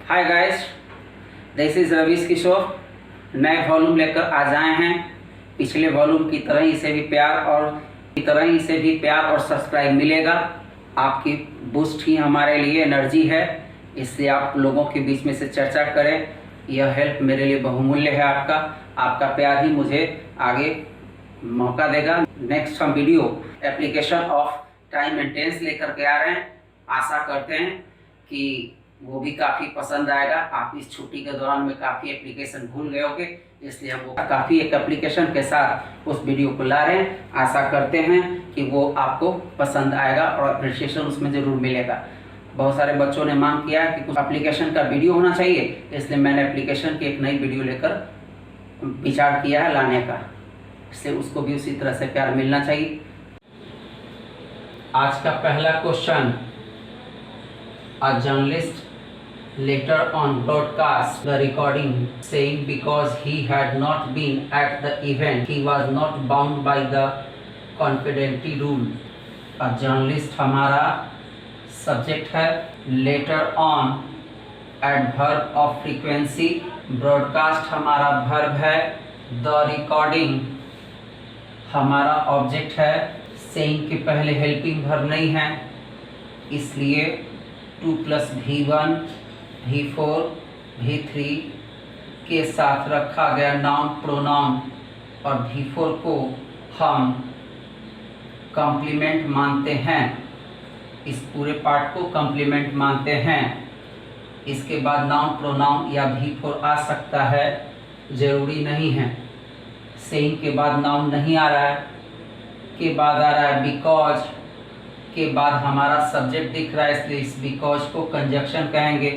Hi guys, this is Ravish Kishore. नए volume लेकर आज आए हैं। पिछले वॉल्यूम की तरह इसे भी प्यार और सब्सक्राइब मिलेगा। आपकी बूस्ट ही हमारे लिए एनर्जी है, इसलिए आप लोगों के बीच में से चर्चा करें। यह हेल्प मेरे लिए बहुमूल्य है। आपका प्यार ही मुझे आगे मौका देगा। नेक्स्ट हम video application of time maintenance लेकर के आ रहे हैं। आशा करते हैं कि वो भी काफ़ी पसंद आएगा। आप इस छुट्टी के दौरान में काफ़ी एप्लीकेशन भूल गए होंगे, इसलिए हम वो काफ़ी एक एप्लीकेशन के साथ उस वीडियो को ला रहे हैं। आशा करते हैं कि वो आपको पसंद आएगा और अप्रिशिएशन उसमें ज़रूर मिलेगा। बहुत सारे बच्चों ने मांग किया कि कुछ एप्लीकेशन का वीडियो होना चाहिए, इसलिए मैंने एप्लीकेशन की एक नई वीडियो लेकर विचार किया है लाने का। इससे उसको भी उसी तरह से प्यार मिलना चाहिए। आज का पहला question, A journalist later on broadcast the recording saying because he had not been at the event he was not bound by the confidentiality rule। A journalist हमारा सब्जेक्ट है, later on adverb of frequency, broadcast हमारा verb है, the recording हमारा object है, saying के पहले helping verb नहीं है, इसलिए 2 + V1 V4 V3 के साथ रखा गया नाउन प्रोनाउन और V4 को हम कॉम्प्लीमेंट मानते हैं। इस पूरे पार्ट को कॉम्प्लीमेंट मानते हैं। इसके बाद नाउन प्रोनाउन या V4 आ सकता है, ज़रूरी नहीं है। सेइंग के बाद नाउन नहीं आ रहा है, के बाद आ रहा है बिकॉज, के बाद हमारा सब्जेक्ट दिख रहा है, इसलिए इस बिकॉज को कंजक्शन कहेंगे।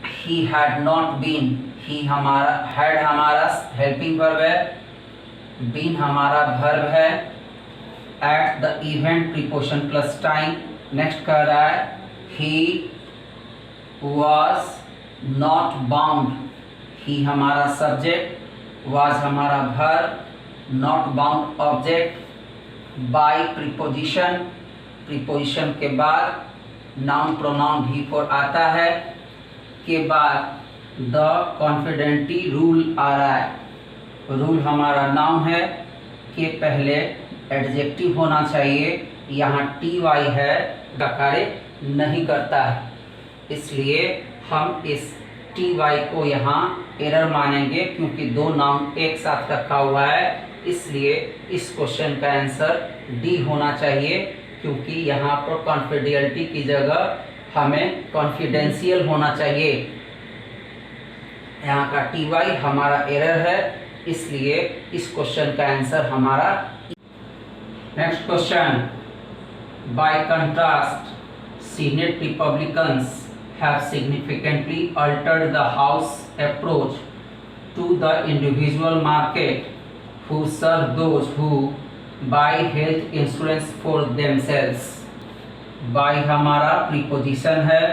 He had not been, he हमारा, हैड हमारा हेल्पिंग वर्ब है, बीन हमारा वर्ब है, at the event preposition plus time. Next कह रहा है he was not bound, he हमारा सब्जेक्ट, वॉज हमारा verb, not bound object, by preposition, preposition के बाद नाउन प्रोनाउन V4 आता है, के बाद द कॉन्फिडेंटी रूल आ रहा है। रूल हमारा नाउन है, के पहले एडजेक्टिव होना चाहिए। यहाँ TY है, का कार्य नहीं करता है, इसलिए हम इस TY को यहाँ एरर मानेंगे, क्योंकि दो नाउन एक साथ रखा हुआ है। इसलिए इस क्वेश्चन का आंसर D होना चाहिए, क्योंकि यहाँ पर कॉन्फिडेंशियलिटी की जगह हमें कॉन्फिडेंशियल होना चाहिए। यहाँ का TY हमारा एरर है, इसलिए इस क्वेश्चन का आंसर हमारा। Next question, by contrast Senate Republicans have significantly altered the House approach to the individual market who serve those who buy health insurance for themselves. By हमारा प्रीपोजिशन है,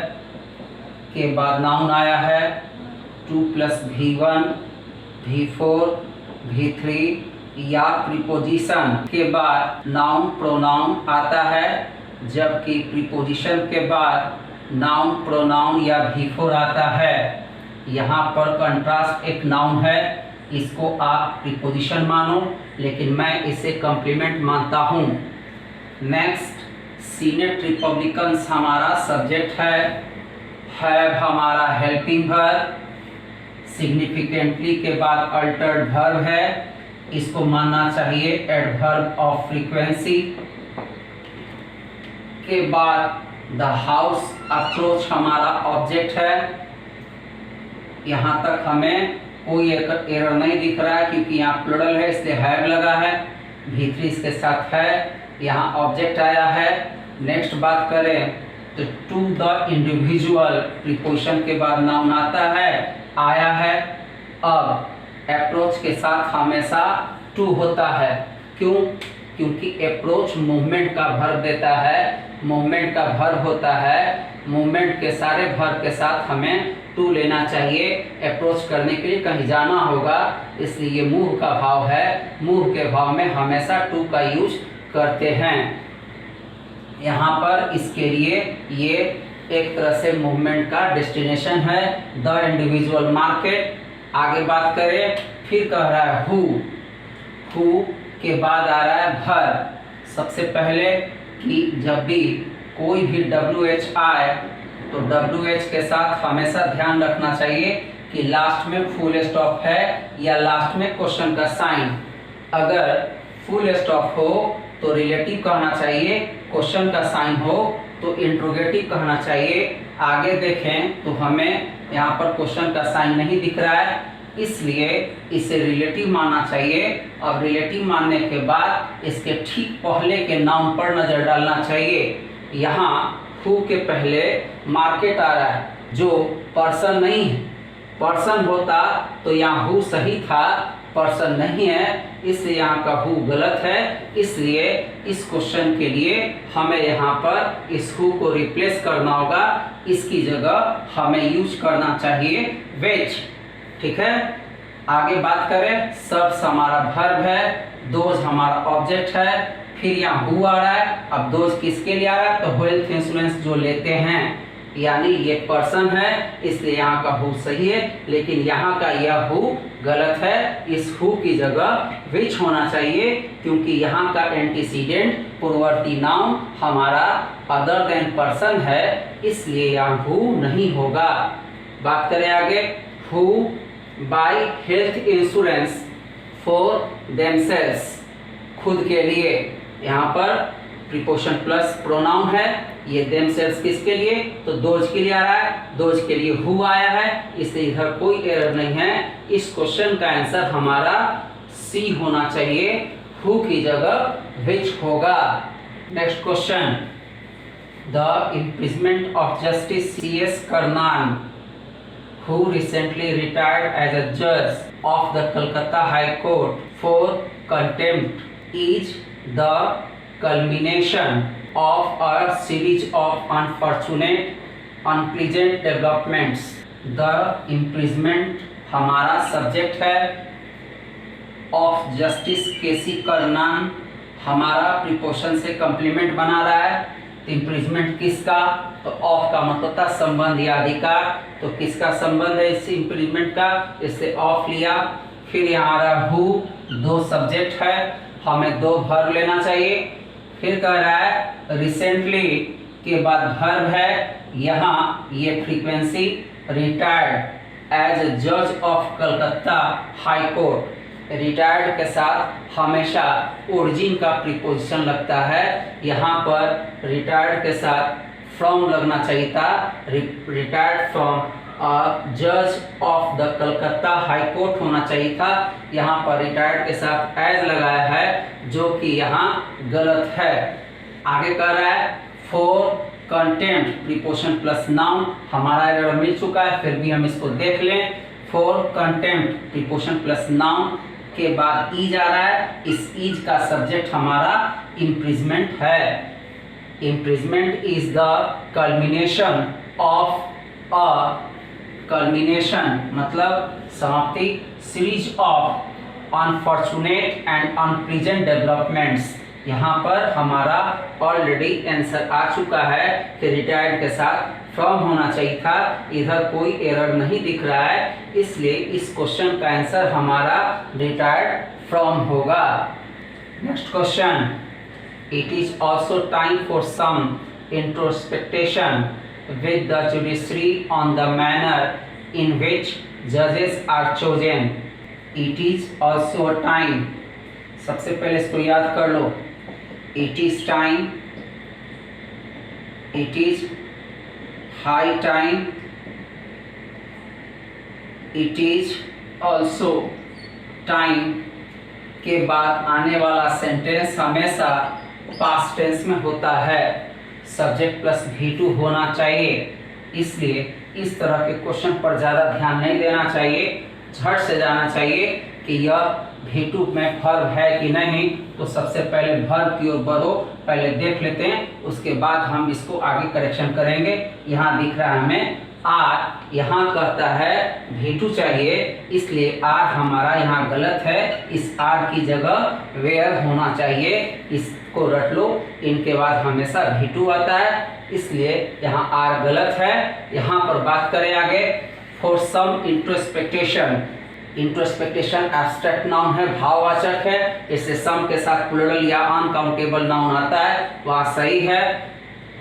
के बाद नाउन आया है, 2 + V1 V4 V3 या preposition के बाद noun pronoun आता है, जबकि प्रीपोजिशन के बाद नाउन प्रोनाउन या V4 आता है। यहाँ पर कंट्रास्ट एक नाउन है, इसको आप प्रीपोजिशन मानो, लेकिन मैं इसे कॉम्प्लीमेंट मानता हूँ। नेक्स्ट, सीनेट रिपब्लिकन्स हमारा सब्जेक्ट है, हैव हमारा हेल्पिंग वर्ब, सिग्निफिकेंटली के बाद अल्टर्ड वर्ब है, इसको मानना चाहिए एडवर्ब ऑफ फ्रीक्वेंसी। के बाद द हाउस अप्रोच हमारा ऑब्जेक्ट है। यहाँ तक हमें कोई एरर नहीं दिख रहा है, क्योंकि यहाँ प्लूरल है, इसलिए हैव लगा है, V3 इसके साथ है, यहाँ ऑब्जेक्ट आया है। नेक्स्ट बात करें तो टू द इंडिविजुअल, प्रीपोजिशन के बाद नाउन आता है, आया है। अब अप्रोच के साथ हमेशा टू होता है, क्यों? क्योंकि अप्रोच मूवमेंट का वर्ब देता है, मूवमेंट का वर्ब होता है, मूवमेंट के सारे वर्ब के साथ हमें टू लेना चाहिए। अप्रोच करने के लिए कहीं जाना होगा, इसलिए ये मूव का भाव है, मूव के भाव में हमेशा टू का यूज करते हैं। यहाँ पर इसके लिए ये एक तरह से मूवमेंट का डेस्टिनेशन है, द इंडिविजुअल मार्केट। आगे बात करें, फिर कह रहा है हु के बाद आ रहा है भर। सबसे पहले कि जब भी कोई भी WH आए तो WH के साथ हमेशा ध्यान रखना चाहिए कि लास्ट में फुल स्टॉप है या लास्ट में क्वेश्चन का साइन। अगर फुल स्टॉप हो तो रिलेटिव कहना चाहिए, क्वेश्चन का साइन हो तो इंट्रोगेटिव कहना चाहिए। आगे देखें तो हमें यहाँ पर क्वेश्चन का साइन नहीं दिख रहा है, इसलिए इसे रिलेटिव मानना चाहिए। अब रिलेटिव मानने के बाद इसके ठीक पहले के नाम पर नजर डालना चाहिए। यहाँ हु के पहले मार्केट आ रहा है, जो पर्सन नहीं है। पर्सन होता तो यहाँ हु सही था, पर्सन नहीं है, इसलिए यहाँ का हु गलत है। इसलिए इस क्वेश्चन के लिए हमें यहाँ पर इस हु को रिप्लेस करना होगा। इसकी जगह हमें यूज करना चाहिए व्हिच। ठीक है, आगे बात करें, सर्व्स हमारा वर्ब है, दोज हमारा ऑब्जेक्ट है, फिर यहाँ हु आ रहा है। अब दोज किसके लिए आ रहा है, तो हेल्थ इंश्योरेंस जो लेते हैं, यानी ये पर्सन है, इसलिए यहाँ का हु सही है, लेकिन यहाँ का यह हु गलत है। इस हु की जगह व्हिच होना चाहिए, क्योंकि यहाँ का एंटीसीडेंट पूर्ववर्ती नाउन हमारा अदर देन पर्सन है, इसलिए यहाँ हु नहीं होगा। बात करें आगे, who buy health insurance for themselves, खुद के लिए। यहाँ पर प्रीपोजिशन प्लस प्रोनाउन है, ये देमसेल्व्स किसके लिए, तो दोज के लिए आ रहा है, दोज के लिए हु आया है, इसलिए इधर कोई एरर नहीं है। इस क्वेश्चन का आंसर हमारा सी होना चाहिए, हु की जगह व्हिच होगा। Next question, the imprisonment of justice CS Karnan, who recently retired as a judge of the Calcutta High Court for contempt, is the culmination of a series of unfortunate, unpleasant developments. The imprisonment हमारा subject है, of justice KC Karnan हमारा preposition से complement बना रहा है। तो imprisonment किसका, तो ऑफ का मतलब था संबंध या अधिकार, तो किसका संबंध है इस इम्प्रिजमेंट का, इससे ऑफ लिया। फिर यहाँ आ रहा हु, दो सब्जेक्ट है, हमें दो वर्ब लेना चाहिए। फिर कह रहा है रिसेंटली के बाद वर्ब है, यहाँ ये फ्रीक्वेंसी रिटायर्ड एज जज of Calcutta high court. Retired के साथ हमेशा ओरिजिन का प्रीपोजिशन लगता है, यहाँ पर रिटायर्ड के साथ फ्रॉम लगना चाहिए था, रिटायर्ड फ्रॉम जज of the Calcutta high court होना चाहिए था। यहाँ पर रिटायर्ड के साथ एज लगाया है, जो कि यहाँ गलत है। आगे कह रहा है for contempt, preposition plus noun हमारा एरर मिल चुका है, फिर भी हम इसको देख लें। For contempt preposition plus noun के बाद ईज आ रहा है, इस ईज का सब्जेक्ट हमारा इम्प्रिजमेंट है। Imprisonment is the culmination of a, culmination मतलब समाप्ति, series of unfortunate and unpleasant developments. यहाँ पर हमारा ऑलरेडी आंसर आ चुका है कि रिटायर्ड के साथ फ्रॉम होना चाहिए था, इधर कोई एरर नहीं दिख रहा है, इसलिए इस क्वेश्चन का आंसर हमारा रिटायर्ड फ्रॉम होगा। Next question, it is also time for some introspection with the judiciary on the manner in which judges are chosen. It is also time, सबसे पहले इसको याद कर लो, it is time, it is high time, it is also time के बाद आने वाला sentence हमेशा पास्ट टेंस में होता है, सब्जेक्ट प्लस V2 होना चाहिए, इसलिए इस तरह के क्वेश्चन पर ज़्यादा ध्यान नहीं देना चाहिए, झट से जाना चाहिए कि यह V2 में वर्ब है कि नहीं। तो सबसे पहले वर्ब की ओर बढ़ो, पहले देख लेते हैं, उसके बाद हम इसको आगे करेक्शन करेंगे। यहाँ दिख रहा है हमें आर, यहाँ कहता है V2 चाहिए, इसलिए आर हमारा यहाँ गलत है, इस आर की जगह वेयर होना चाहिए। इस को रट लो, इनके बाद हमेशा V2 आता है, इसलिए यहाँ R गलत है। यहाँ पर बात करें आगे, फॉर सम इंट्रोस्पेक्टेशन। इंट्रोस्पेक्टेशन एब्स्ट्रैक्ट नाउन है, भाववाचक है, इससे सम के साथ प्लूरल या अनकाउंटेबल नाउन आता है, वहाँ सही है।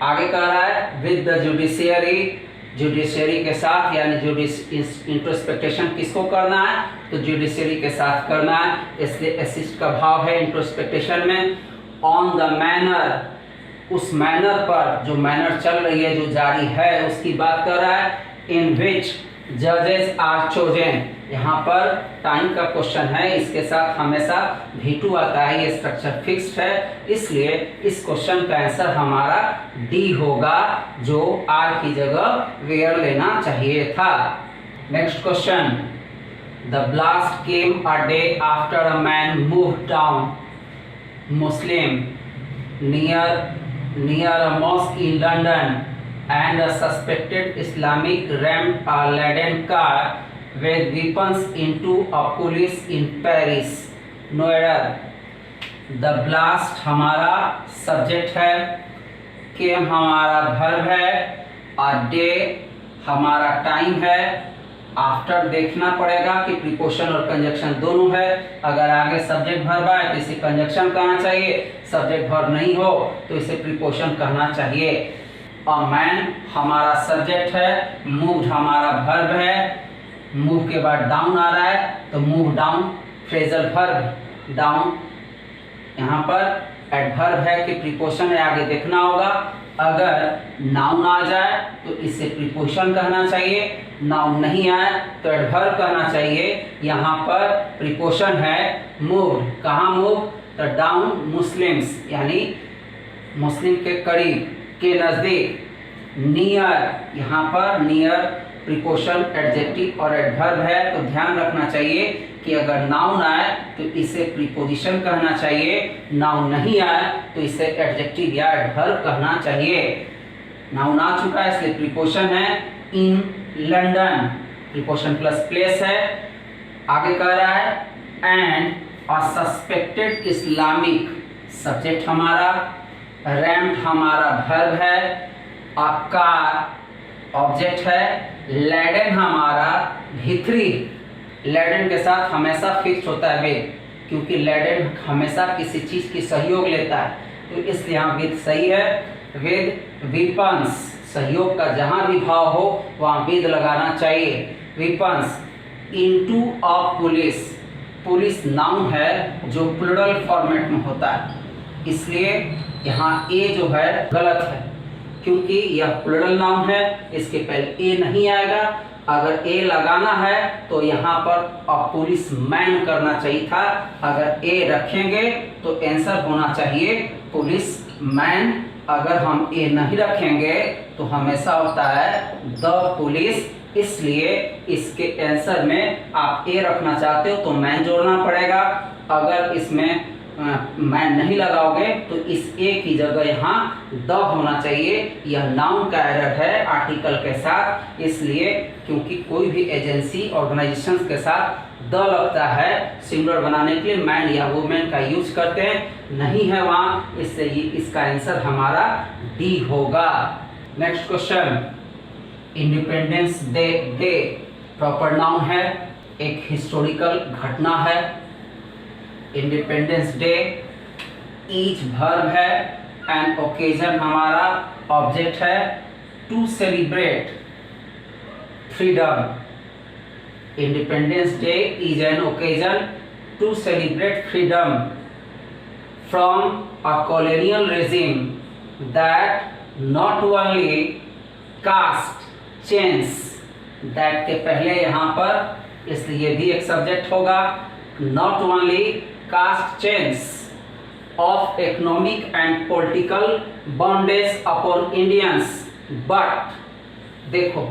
आगे कह रहा है विद द जुडिशियरी, जुडिशियरी के साथ, यानी इंट्रोस्पेक्टेशन किसको करना है, तो जुडिशियरी के साथ करना है, इसलिए असिस्ट का भाव है इंट्रोस्पेक्टेशन में। ऑन द मैनर, उस मैनर पर, जो मैनर चल रही है, जो जारी है, उसकी बात कर रहा है। इन विच जजेस आर चोजन, यहाँ पर टाइम का क्वेश्चन है, इसके साथ हमेशा V2 आता है, ये स्ट्रक्चर फिक्स्ड है, इसलिए इस क्वेश्चन का आंसर हमारा D होगा, जो R की जगह वेयर लेना चाहिए था। Next question, the blast came a day after a man move down Muslim near a mosque in London and a suspected Islamic rammed a laden car with weapons into a police in Paris. No error. The blast हमारा subject है, came हमारा verb है, a day हमारा time है, after देखना पड़ेगा कि preposition और कंजक्शन दोनों है। अगर आगे सब्जेक्ट वर्ब है तो इसे कंजक्शन कहना चाहिए, सब्जेक्ट वर्ब नहीं हो तो इसे प्रीपोजिशन कहना चाहिए। अ मैन हमारा सब्जेक्ट है, मूव्ड हमारा वर्ब है, मूव के बाद डाउन आ रहा है तो move down phrasal verb, down यहाँ पर एडवर्ब है कि प्रीपोजिशन है, आगे देखना होगा। अगर नाउन आ जाए तो इसे प्रीपोजिशन कहना चाहिए, नाउन नहीं आए तो एडवर्ब कहना चाहिए। यहाँ पर प्रीपोजिशन है मूव, कहाँ मूव, तो डाउन मुस्लिम्स, यानी मुस्लिम के करीब, के नज़दीक। नियर, यहाँ पर नियर प्रीपोजिशन एडजेक्टिव और एडवर्ब है, तो ध्यान रखना चाहिए कि अगर नाउन आए तो इसे प्रीपोजिशन कहना चाहिए, नाउन नहीं आए तो इसे एडजेक्टिव या एडवर्ब कहना चाहिए। नाउन आ चुका है इसलिए प्रीपोजिशन है। In London preposition plus place है। आगे कह रहा है and a suspected Islamic, subject हमारा, रैम्ड हमारा वर्ब है, अ कार ऑब्जेक्ट है, लैडन हमारा भीतरी, लैडन के साथ हमेशा फिक्स होता है विद, क्योंकि लैडन हमेशा किसी चीज़ की सहयोग लेता है, तो इसलिए यहाँ विद सही है। विद वीपन्स, सहयोग का जहाँ भी भाव हो वहाँ विद लगाना चाहिए। Weapons into a police, police noun है जो प्लूरल फॉर्मेट में होता है, इसलिए यहाँ ए जो है गलत है, क्योंकि यह प्लूरल नाउन है, इसके पहले ए नहीं आएगा। अगर ए लगाना है तो यहाँ पर अ पुलिस मैन करना चाहिए था, अगर ए रखेंगे तो आंसर होना चाहिए पुलिस मैन। अगर हम ए नहीं रखेंगे तो हमेशा होता है द पुलिस, इसलिए इसके आंसर में आप ए रखना चाहते हो तो मैन जोड़ना पड़ेगा। अगर इसमें मैन नहीं लगाओगे तो इस ए की जगह यहाँ द होना चाहिए। यह नाउन का एरर है आर्टिकल के साथ, इसलिए क्योंकि कोई भी एजेंसी ऑर्गेनाइजेशंस के साथ द लगता है सिंगुलर बनाने के लिए मैन या वुमेन का यूज करते हैं, नहीं है वहाँ, इससे इसका आंसर हमारा डी होगा। Next question, Independence Day proper noun है, एक हिस्टोरिकल घटना है। इंडिपेंडेंस डे ईच वर्ब है एंड ओकेजन हमारा ऑब्जेक्ट है। To celebrate freedom, Independence Day is an occasion to celebrate freedom from a colonial regime that not only cast change, that के पहले यहाँ पर इसलिए भी एक सब्जेक्ट होगा। Not only cast change of economic and political bondage upon Indians, but देखो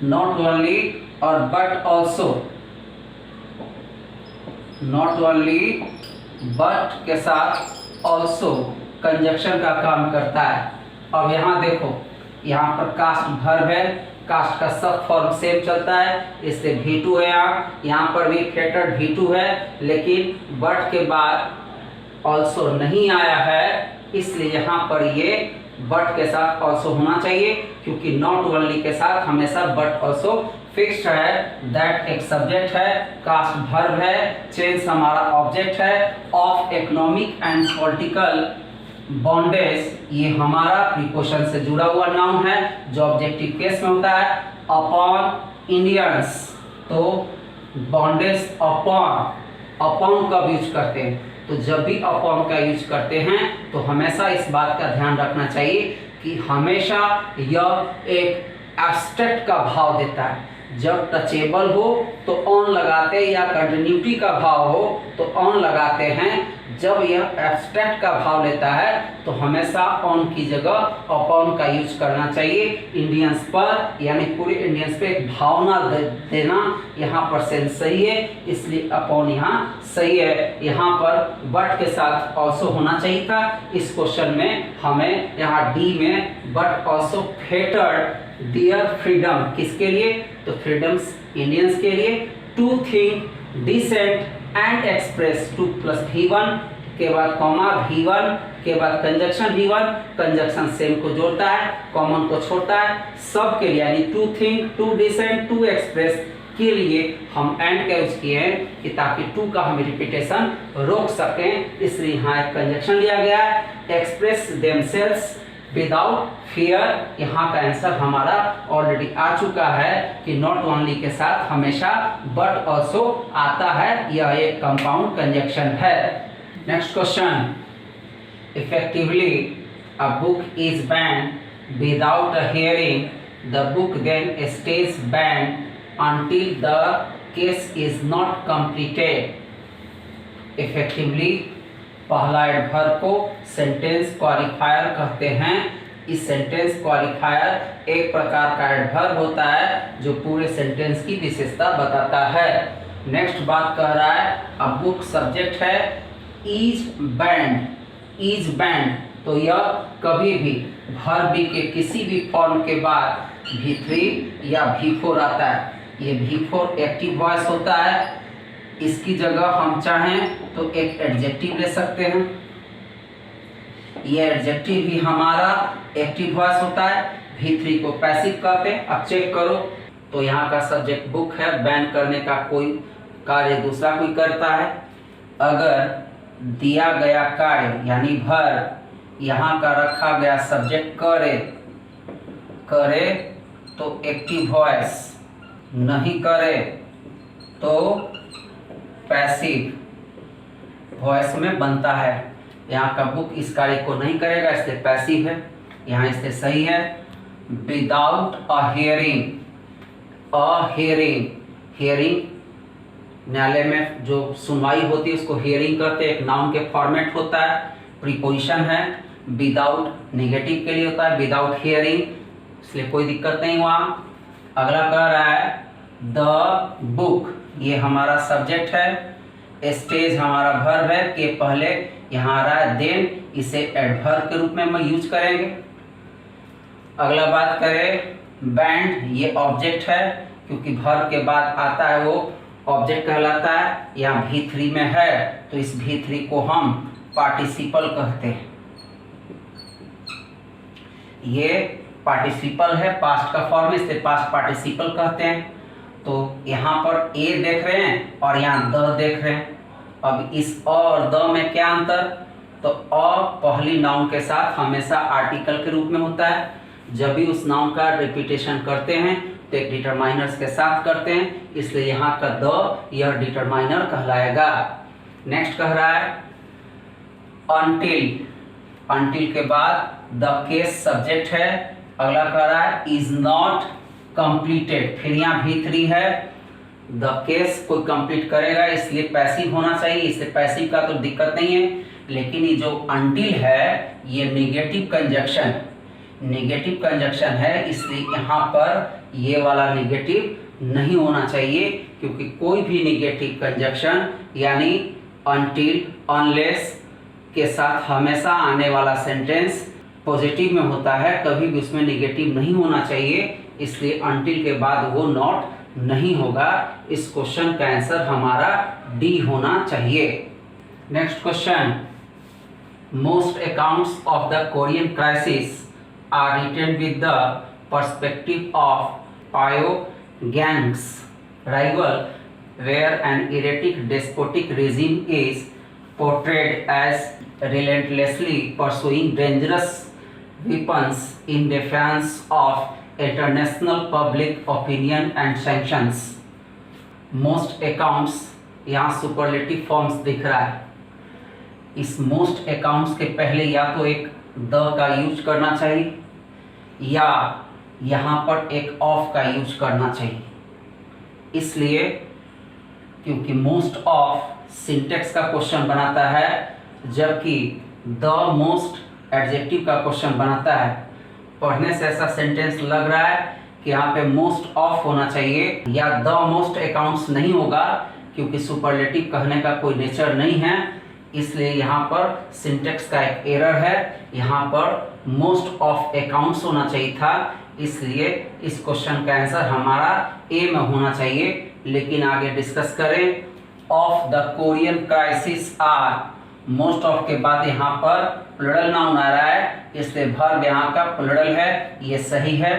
not only और but also, not only but के साथ also कंजक्शन का काम करता है। अब यहाँ देखो, यहाँ पर कास्ट वर्ब है, कास्ट का सब फॉर्म सेम चलता है, इससे V2 है। यहाँ पर भी फेटर्ड V2 है, लेकिन बट के बाद ऑल्सो नहीं आया है, इसलिए यहाँ पर ये बट के साथ ऑल्सो होना चाहिए, क्योंकि नॉट ओनली के साथ हमेशा बट ऑल्सो फिक्स्ड है। दैट एक सब्जेक्ट है, कास्ट वर्ब है, चेंज हमारा ऑब्जेक्ट है, of economic and political bondage ये हमारा प्रीपोजिशन से जुड़ा हुआ नाउन है जो ऑब्जेक्टिव केस में होता है। अपॉन इंडियंस, तो बॉन्डेज अपॉन कब यूज करते हैं, तो जब भी अपॉन का यूज करते हैं तो हमेशा इस बात का ध्यान रखना चाहिए कि हमेशा यह एक एब्स्ट्रैक्ट का भाव देता है। जब टचेबल हो तो ऑन लगाते हैं, या कंटिन्यूटी का भाव हो तो ऑन लगाते हैं। जब यह एब्स्ट्रैक्ट का भाव लेता है तो हमेशा ऑन की जगह अपॉन का यूज करना चाहिए। इंडियंस पर यानी पूरे इंडियंस पे एक भावना देना यहाँ पर सेंस सही है, इसलिए अपॉन यहाँ सही है। यहाँ पर बट के साथ ऑल्सो होना चाहिए था। इस क्वेश्चन में हमें यहाँ डी में but also fettered dear freedom, किसके लिए, तो फ्रीडम्स इंडियंस के लिए। To think dissent and express, to plus V1 के बाद कॉमा V1 के बाद कंजक्शन V1, कंजक्शन सेम को जोड़ता है, कॉमन को छोड़ता है, सब के लिए यानी to think, to dissent, to express के लिए हम एंड का यूज किए हैं कि ताकि टू का हम रिपीटेशन रोक सकें, इसलिए यहाँ एक कंजक्शन लिया गया है। एक्सप्रेस देमसेल्व्स विदाउट फियर, यहाँ का आंसर हमारा ऑलरेडी आ चुका है कि नॉट ओनली के साथ हमेशा बट ऑल्सो आता है, यह एक कंपाउंड कंजक्शन है। Next question, effectively a book is banned without a hearing, the book then stays banned until the case is not completed। Effectively पहला एडवर्ब को सेंटेंस क्वालिफायर कहते हैं। इस सेंटेंस क्वालिफायर एक प्रकार का एडवर्ब होता है जो पूरे सेंटेंस की विशेषता बताता है। नेक्स्ट बात कह रहा है अ बुक सब्जेक्ट है, इज बैंड, इज बैंड तो यह कभी भी वर्ब के किसी भी फॉर्म के बाद V3 या V4 आता है। ये V4 एक्टिव वॉइस होता है, इसकी जगह हम चाहें तो एक एडजेक्टिव ले सकते हैं। ये एडजेक्टिव भी हमारा एक्टिव वॉइस होता है, V3 को पैसिव कहते हैं। अब चेक करो तो यहाँ का सब्जेक्ट बुक है, बैन करने का कोई कार्य दूसरा कोई करता है। अगर दिया गया कार्य यानी वर्ब यहाँ का रखा गया सब्जेक्ट करे, करे तो एक्टिव वॉइस, नहीं करे तो पैसिव वॉइस में बनता है। यहाँ का बुक इस कार्य को नहीं करेगा इसलिए पैसिव है, यहाँ इससे सही है। Without a hearing, a hearing, hearing न्यायालय में जो सुनवाई होती है उसको हियरिंग करते हैं, एक नाउन के फॉर्मेट होता है, प्रीपोजिशन है। विदाउट नेगेटिव के लिए होता है, विदाउट हियरिंग, इसलिए कोई दिक्कत नहीं वहाँ। अगला कह रहा है द बुक, ये हमारा सब्जेक्ट है, स्टेज हमारा वर्ब है, के पहले यहाँ आ रहा है देन, इसे एडवर्ब के रूप में हम यूज करेंगे। अगला बात करें बैंड, ये ऑब्जेक्ट है, क्योंकि वर्ब के बाद आता है वो ऑब्जेक्ट कहलाता है। यहाँ V3 में है तो इस V3 को हम पार्टिसिपल कहते हैं। ये पार्टिसिपल है, पास्ट का फॉर्म, इससे पास्ट पार्टिसिपल कहते हैं। तो यहाँ पर ए देख रहे हैं और यहाँ द देख रहे हैं। अब इस अ और द में क्या अंतर, तो अ पहली नाउन के साथ हमेशा आर्टिकल के रूप में होता है। जब भी उस नाउन का रिपीटेशन करते हैं तो एक डिटरमाइनर्स के साथ करते हैं, इसलिए यहाँ का द यह डिटरमाइनर कहलाएगा। नेक्स्ट कह रहा है अनटिल, अनटिल के बाद द केस सब्जेक्ट है। अगला कह रहा है इज नॉट कंप्लीटेड, फिर यहाँ V3 है, द केस कोई कंप्लीट करेगा इसलिए पैसिव होना चाहिए, इससे पैसिव का तो दिक्कत नहीं है। लेकिन ये जो अनटिल है ये नेगेटिव कंजक्शन, नेगेटिव कंजक्शन है, इसलिए यहाँ पर ये वाला नेगेटिव नहीं होना चाहिए, क्योंकि कोई भी नेगेटिव कंजक्शन यानी अनटिल, अनलेस के साथ हमेशा आने वाला सेंटेंस पॉजिटिव में होता है, कभी भी उसमें नेगेटिव नहीं होना चाहिए, इसलिए अनटिल के बाद वो नॉट नहीं होगा। इस क्वेश्चन का आंसर हमारा डी होना चाहिए। Next question, Most accounts of the Korean crisis are written with the perspective of Pyongyang's rival, where an erratic despotic regime is portrayed as relentlessly pursuing dangerous weapons in defiance of international public opinion and sanctions. Most accounts, यहाँ superlative forms दिख रहा है। इस most accounts के पहले या तो एक द का यूज करना चाहिए या यहाँ पर एक ऑफ का यूज करना चाहिए, इसलिए क्योंकि मोस्ट ऑफ सिंटेक्स का क्वेश्चन बनाता है जबकि द मोस्ट एडजेक्टिव का क्वेश्चन बनाता है। पढ़ने से ऐसा सेंटेंस लग रहा है कि यहाँ पे मोस्ट ऑफ होना चाहिए या द मोस्ट अकाउंट्स नहीं होगा, क्योंकि सुपरलेटिव कहने का कोई नेचर नहीं है, इसलिए यहाँ पर सिंटेक्स का एक एरर है। यहाँ पर मोस्ट ऑफ अकाउंट्स होना चाहिए था, इसलिए इस क्वेश्चन का आंसर हमारा ए में होना चाहिए। लेकिन आगे डिस्कस करें। Of the Korean crisis are, most of के बाद यहाँ पर प्लूरल नाउन आ रहा है, इसलिए वर्ब यहाँ का प्लूरल है, ये सही है।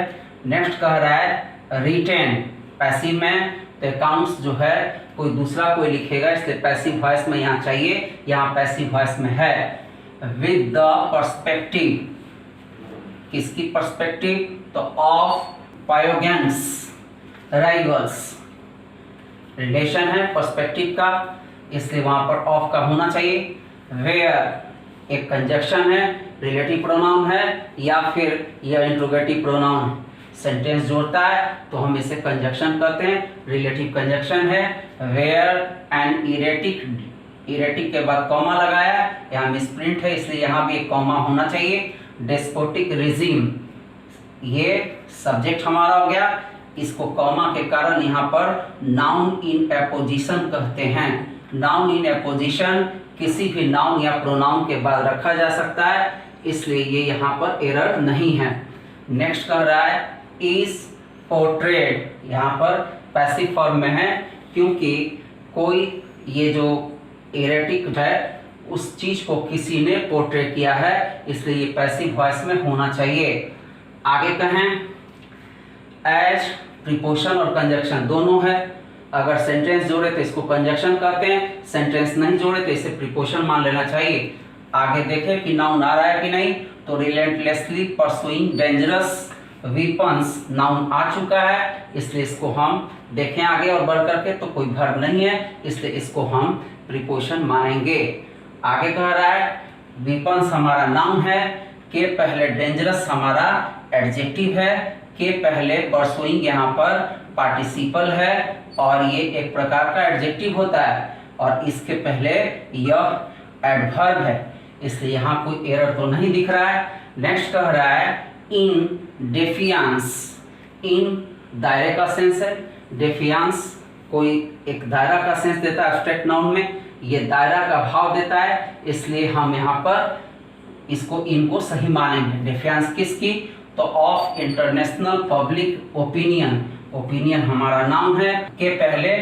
नेक्स्ट कह रहा है रिटेन, पैसिव में, तो अकाउंट्स जो है कोई दूसरा कोई लिखेगा, इसलिए पैसिव वॉइस में यहाँ चाहिए, यहाँ पैसिव वॉइस में है। विद द पर्सपेक्टिव, किसकी पर्सपेक्टिव, तो ऑफ पायोगैंग्स राइवल्स, रिलेशन है पर्सपेक्टिव का, इसलिए वहां पर ऑफ का होना चाहिए। वेयर एक कंजक्शन है, रिलेटिव प्रोनाउन है या फिर यह इंट्रोगेटिव प्रोनाउन सेंटेंस जोड़ता है तो हम इसे कंजक्शन कहते हैं, रिलेटिव कंजक्शन है। वेयर एंड इरेटिक के बाद कॉमा लगाया, यहाँ मिसप्रिंट है इसलिए यहाँ भी एक कॉमा होना चाहिए। डेस्पोटिक रिजिम, ये सब्जेक्ट हमारा हो गया, इसको कॉमा के कारण यहाँ पर नाउन इन एपोजिशन कहते हैं। नाउन इन एपोजिशन किसी भी नाउन या प्रोनाउन के बाद रखा जा सकता है, इसलिए ये यहाँ पर एरर नहीं है। नेक्स्ट कह रहा है इज पोर्ट्रेड, यहाँ पर पैसिव फॉर्म में है क्योंकि कोई ये जो एरेटिक है उस चीज को किसी ने पोर्ट्रे किया है, इसलिए ये पैसिव वॉइस में होना चाहिए। आगे कहें एज प्रीपोजिशन और कंजक्शन दोनों है, अगर सेंटेंस जोड़े तो इसको कंजक्शन कहते हैं, सेंटेंस नहीं जोड़े तो इसे प्रीपोजिशन मान लेना चाहिए। आगे देखें कि नाउन आ रहा है कि नहीं, तो relentlessly pursuing dangerous weapons known आ चुका है, इसलिए इसको हम देखें आगे और बढ़ करके तो कोई वर्ब नहीं है, इसलिए इसको हम प्रीपोजिशन मानेंगे। आगे कह रहा है वीपन्स हमारा नाउन है, के पहले डेंजरस हमारा एडजेक्टिव है, के पहले परसुइंग यहाँ पर पार्टिसिपल है और ये एक प्रकार का एडजेक्टिव होता है और इसके पहले यह एडवर्ब है, इसलिए यहाँ कोई एरर तो नहीं दिख रहा है। नेक्स्ट कह रहा है इन डेफियांस, इन दायरे का सेंस है, डेफियांस कोई एक दायरा का सेंस देता है एब्स्ट्रैक्ट नाउन में, ये दायरा का भाव देता है, इसलिए हम यहाँ पर इसको इनको सही मानेंगे। डेफियांस किसकी, तो of international public opinion, opinion हमारा नाउन है, के पहले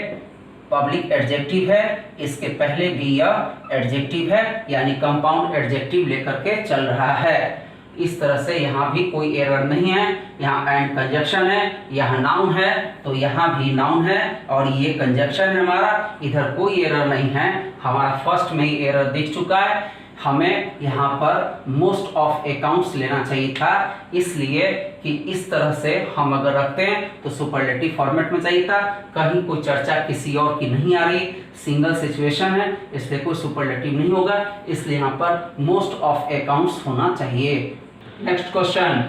पब्लिक एडजेक्टिव है, इसके पहले भी यह एडजेक्टिव है, यानी कंपाउंड एडजेक्टिव लेकर के चल रहा है। इस तरह से यहाँ भी कोई एरर नहीं है, यहाँ एंड कंजक्शन है, यहाँ नाउन है तो यहाँ भी नाउन है और ये कंजक्शन है हमारा, इधर कोई एरर नहीं है, हमारा फर्स्ट में ही एरर दिख चुका है। हमें यहाँ पर मोस्ट ऑफ अकाउंट्स लेना चाहिए था, इसलिए कि इस तरह से हम अगर रखते हैं तो सुपरलेटिव फॉर्मेट में चाहिए था, कहीं कोई चर्चा किसी और की नहीं आ रही, सिंगल सिचुएशन है इसलिए कोई सुपरलेटिव नहीं होगा, इसलिए यहाँ पर मोस्ट ऑफ अकाउंट्स होना चाहिए। Next question,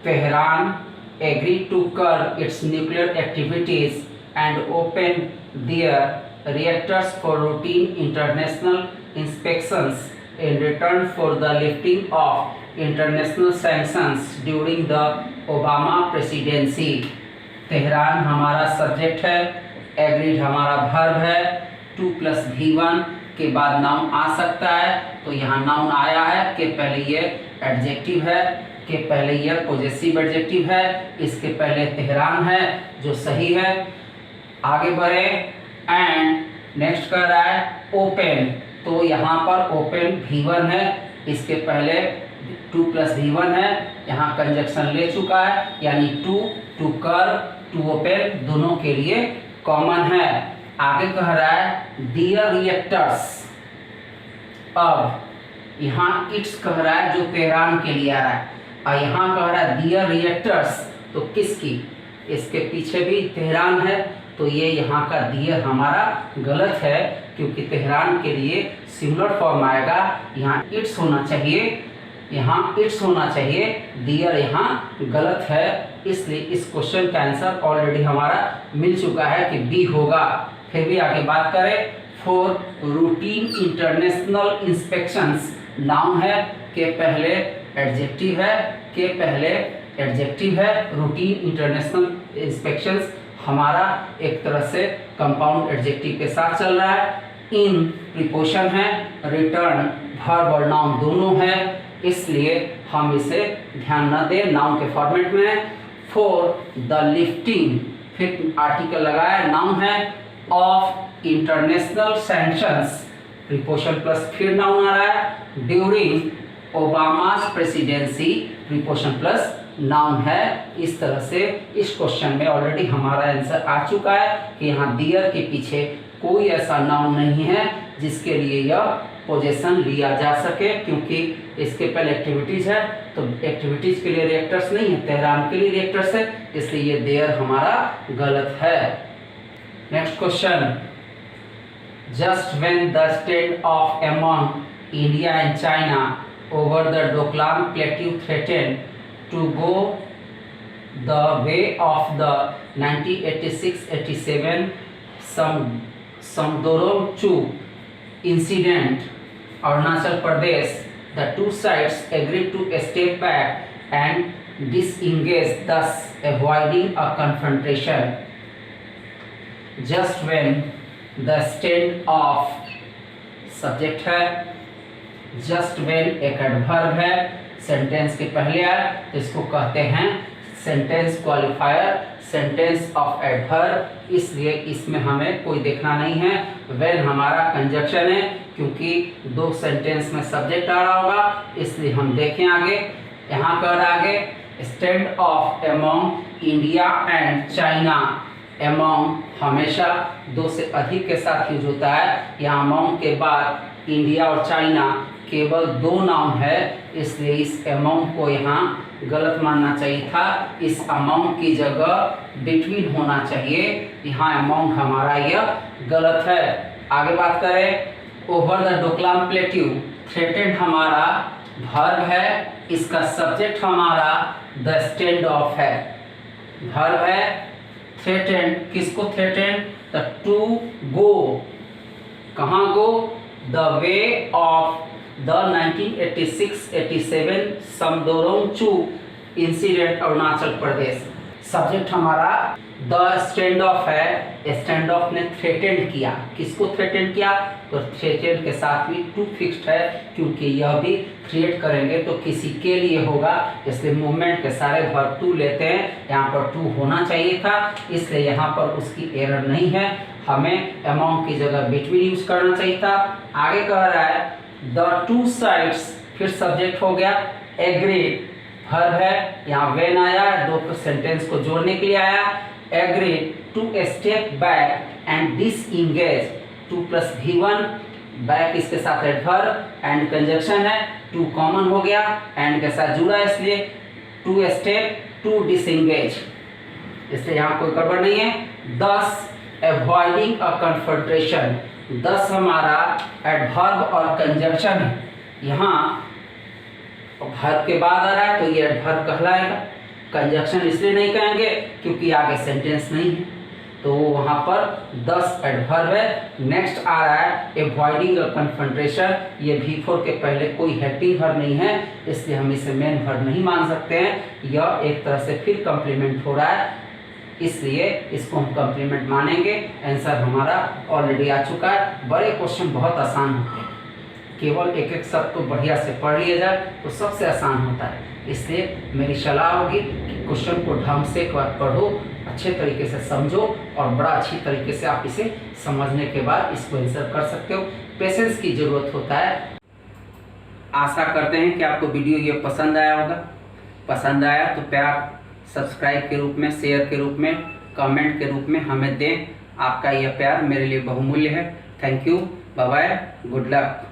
Tehran agree to curb its nuclear activities and open their reactors for routine international inspections in return for the lifting of international sanctions during the Obama presidency। Tehran हमारा subject है, agreed हमारा verb है, 2 + V1 के बाद noun आ सकता है, तो यहाँ नाउन आया है, के पहले ये एडजेक्टिव है, के पहले ये पॉजेसिव एडजेक्टिव है, इसके पहले तेहरान है जो सही है। आगे बढ़े एंड नेक्स्ट कर रहा है ओपन, तो यहाँ पर ओपन V1 है, इसके पहले 2 + V1 है, यहाँ कंजक्शन ले चुका है, यानी टू कर्व टू ओपन दोनों के लिए कॉमन है। आगे कह रहा है डियर रिएक्टर्स। अब यहाँ इट्स कह रहा है जो तेहरान के लिए आ रहा है, और यहाँ कह रहा है डियर रिएक्टर्स, तो किसकी? इसके पीछे भी तेहरान है, तो ये यहाँ का डियर हमारा गलत है, क्योंकि तेहरान के लिए सिमिलर फॉर्म आएगा, यहाँ इट्स होना चाहिए, यहाँ इट्स होना चाहिए, डियर यहाँ गलत है। इसलिए इस क्वेश्चन का आंसर ऑलरेडी हमारा मिल चुका है कि बी होगा। फिर भी आगे बात करें, for routine international inspections, noun है, के पहले एडजेक्टिव है, के पहले एडजेक्टिव है। रूटीन इंटरनेशनल इंस्पेक्शंस हमारा एक तरह से कंपाउंड एडजेक्टिव के साथ चल रहा है। इन प्रीपोजिशन है, रिटर्न वर्ब और नाउन दोनों है, इसलिए हम इसे ध्यान न दें, नाउन के फॉर्मेट में है। फॉर द लिफ्टिंग, फिर आर्टिकल लगाया, नाउन है, of international sanctions, preposition plus फिर नाउन आ रहा है। During Obama's presidency, preposition plus noun है। इस तरह से इस क्वेश्चन में ऑलरेडी हमारा आंसर आ चुका है कि यहाँ डियर के पीछे कोई ऐसा नाउन नहीं है जिसके लिए यह पोजीशन लिया जा सके, क्योंकि इसके पहले एक्टिविटीज है, तो एक्टिविटीज के लिए रिएक्टर्स नहीं है, तेहरान के लिए रिएक्टर्स है, इसलिए ये देयर हमारा गलत है। Next question, just when the state of among India and China over the Doklam plateau threaten to go the way of the 1986-87 Samdorong-Chu incident, Arunachal Pradesh, the two sides agreed to step back and disengage, thus avoiding a confrontation. Just when the state of subject है, just when एक adverb है, sentence के पहले आए तो इसको कहते हैं sentence qualifier, sentence of adverb, इसलिए इसमें हमें कोई देखना नहीं है। व्हेन हमारा कंजक्शन है, क्योंकि दो सेंटेंस में सब्जेक्ट आ रहा होगा, इसलिए हम देखें आगे। यहाँ कर आगे stand of among India and China, among हमेशा दो से अधिक के साथ यूज होता है, यहाँ अमंग के बाद इंडिया और चाइना केवल दो नाउन है, इसलिए इस अमाउंट को यहाँ गलत मानना चाहिए था, इस अमाउंट की जगह बिटवीन होना चाहिए, यहाँ अमाउंट हमारा यह गलत है। आगे बात करें, over the Doklam plateau, threatened हमारा वर्ब है, इसका सब्जेक्ट हमारा द स्टैंड ऑफ है, वर्ब है, थ्रेटेंड किसको थ्रेटेंड? द टू गो, कहाँ गो? The way of the 1986-87 समदोरोंग-चू incident Arunachal Pradesh. Subject हमारा द स्टैंड ऑफ है, स्टैंड ऑफ ने थ्रेटेंड किया, किसको थ्रेटेंड किया? तो थ्रेटेंड के साथ भी टू फिक्स्ड है, क्योंकि यह भी थ्रेट करेंगे तो किसी के लिए होगा, इसलिए मूवमेंट के सारे वर्ब टू लेते हैं, यहाँ पर टू होना चाहिए था, इसलिए यहाँ पर उसकी एरर नहीं है, हमें अमाउंट की जगह बिटवीन यूज करना चाहिए था। आगे कह रहा है द टू साइड्स, फिर सब्जेक्ट हो गया, एग्रीड वर्ब है, यहाँ व्हेन आया, दो सेंटेंस को जोड़ने के लिए आया, agreed to step back and disengage, 2 + V1, back इसके साथ एडवर्ब एंड कंजक्शन है, टू कॉमन हो गया, एंड के साथ जुड़ा, इसलिए टू स्टेप टू डिसएंगेज, इसलिए यहाँ कोई गड़बड़ नहीं है। दस अवॉइडिंग अ कन्फ्रंटेशन, दस हमारा एडवर्ब और कंजक्शन है, यहाँ वर्ब के बाद आ रहा है तो ये एडवर्ब कहलाएगा, कंजक्शन इसलिए नहीं कहेंगे क्योंकि आगे सेंटेंस नहीं है, तो वहाँ पर 10 एडवर्ब है। नेक्स्ट आ रहा है अवॉइडिंग अ कन्फ्रंटेशन, ये V4 के पहले कोई हेल्पिंग वर्ब नहीं है, इसलिए हम इसे मेन वर्ब नहीं मान सकते हैं, यह एक तरह से फिर कम्प्लीमेंट हो रहा है, इसलिए इसको हम कम्प्लीमेंट मानेंगे। आंसर हमारा ऑलरेडी आ चुका है। बड़े क्वेश्चन बहुत आसान होते हैं, केवल एक एक शब्द को बढ़िया से पढ़ लिया जाए तो सबसे आसान होता है, इसलिए मेरी सलाह होगी कि क्वेश्चन को ढंग से एक बार पढ़ो, अच्छे तरीके से समझो और बड़ा अच्छी तरीके से आप इसे समझने के बाद इसको आंसर कर सकते हो। पेशेंस की ज़रूरत होता है। आशा करते हैं कि आपको वीडियो ये पसंद आया होगा। पसंद आया तो प्यार सब्सक्राइब के रूप में, शेयर के रूप में, कमेंट के रूप में हमें दें। आपका यह प्यार मेरे लिए बहुमूल्य है। Thank you, bye bye, good luck.